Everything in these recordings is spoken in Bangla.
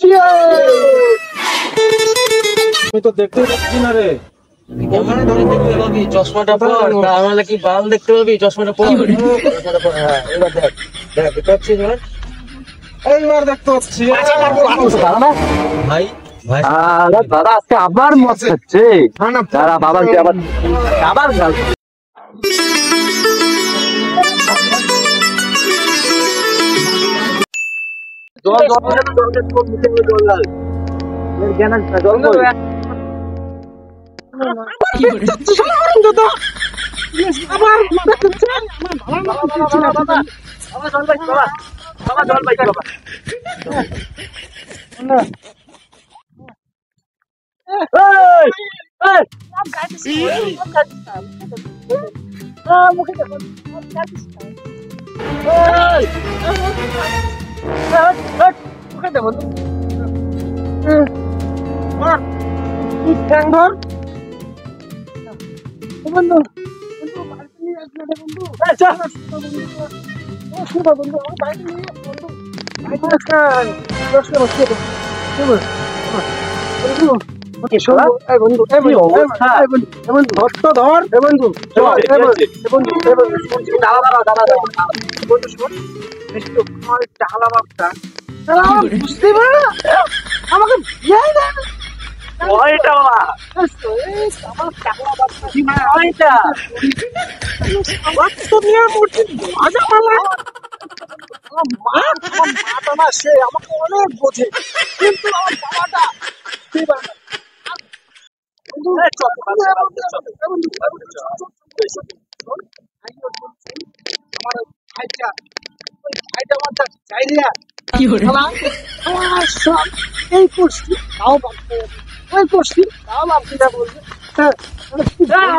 আমি তো দেখতে পাচ্ছি না রে। ক্যামেরা ধরে দেখতে পাবি, চশমাটা পর, তাহলে কি বাল দেখতে পাবি, চশমাটা পর। চশমাটা পর, হ্যাঁ, এবার দেখ দেখ দেখতে পাচ্ছিস এবার? এইবার দেখতে পাচ্ছি। ভাই ভাই দাদা আজকে আবার মদ খাচ্ছে। দাদা বাবার আবার আবার জল জল আমাকে অনেক বোঝে, কিন্তু আমার বাবাটা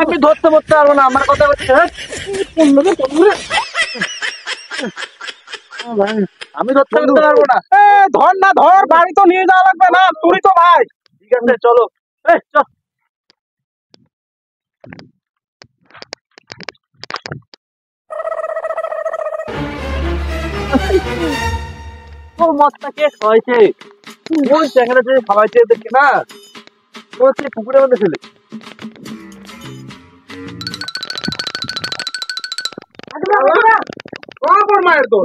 আমি ধরতে পড়তে পারবো না, আমার কথা বলছে। আমি ধরতে পারবো না। ধর না ধর, বাড়ি তো নিয়ে যাওয়া লাগবে না, তুই তো ভাই। ঠিক আছে চলো। চল তোর মদটা কে খাওয়াইছে? ওই চ্যাংড়া যে খাওয়াইছে দেখি না, ও হচ্ছে পুকুরের মধ্যে ফেলে। মায়ের তো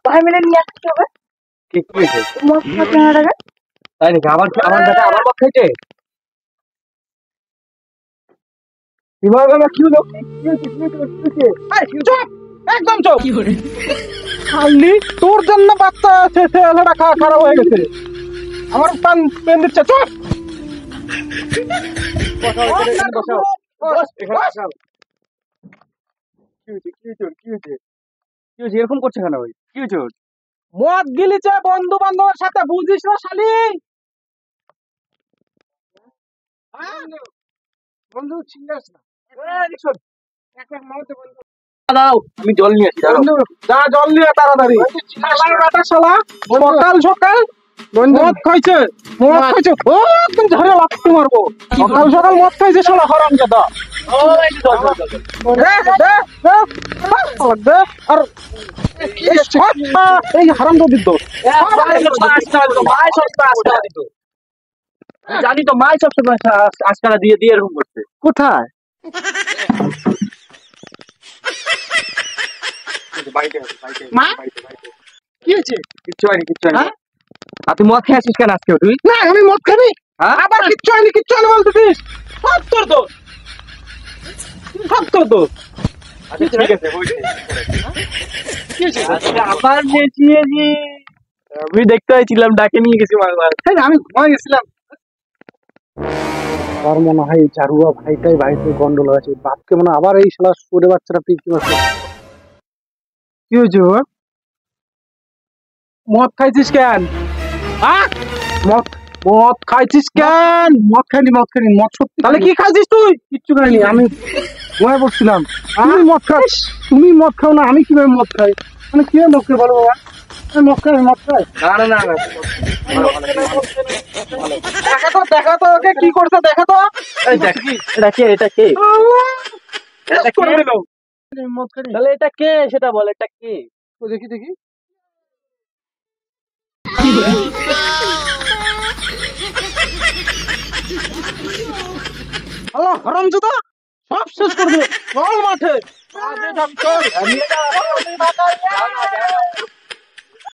ভাই মিলে নিয়ে আসতে হবে। কি হয়েছে? মদ খাচ্ছে না টাকা। তাই নাকি? আমার আমার বেটা আমার মদ খাইছে? কিভাবে কি হলো? একদম চোখ খালি তোর জন্য বাচ্চা আছে, ছেলেটা খারাপ হয়ে গেছে। আমার পান পেন দিচ্ছে, চোখ এরকম করছে কেন ভাই? কি হয়েছে? মদ গিলিছে বন্ধু বান্ধবের সাথে, বুঝিস না শালি? বন্ধু চিল্লাস না, দাঁড়াও, আমি জল নিয়ে আসি। বন্ধু যা জল নিয়ে তাড়াতাড়ি। শালা সকাল সকাল মদ খাইছে, মদ খাইছে, ও একদম ঝাড়ে লাফতে মারবো। সকাল সকাল মদ খাইছে শালা হারামজাদা। আর এই হারামজাদির দোষ। জানি তো, মাই সবসময় আজকারা দিয়ে দিয়ে এরকম করছে। কোথায়? মা কি হয়েছে? কিচ্ছু হয়নি, কিচ্ছু হয়নি। আর তুই মদ খেয়ে আসিস কেন আজকে? তুই না আমি মদ খাবি, হ্যাঁ? আবার কিচ্ছু হয়নি কিচ্ছু হয়নি বলতেছিস? সব তোর দোষ, সব তোর দোষ। ঠিক আছে, আবার নেচিয়েছি। আমি দেখতে পাইছিলাম, ডাকে নিয়ে গেছি বারবার। আমি ঘুমাই গেছিলাম। আমার মনে হয় চারুয়া ভাইটাই বাড়িতে গন্ডল আছে, বাপকে মনে আবার এই শালা সুরে বাচ্চারা পিকি মারছে। কি হয়েছে ওর? মদ খাইছিস কেন? মদ মদ খাইছিস কেন? মদ খাইনি মদ সত্যি। তাহলে কি খাইছিস তুই? কিচ্ছু খাইনি, আমি ঘুমায় পড়ছিলাম। তুমি মদ খাস? তুমি মদ খাও না, আমি কিভাবে মদ খাই? মানে কিভাবে মদ খাই বলো বাবা? মদ খাই মদ খাই? না দেখা তো ওকে কি করছে, দেখা তো। এটা কে? এটা কে? মদ খাই তাহলে এটা কে সেটা বল, এটা কে? দেখি দেখি। আল্লাহ হারামজাদা সব শেষ করে দিল চল মাঠে নিয়ে যাও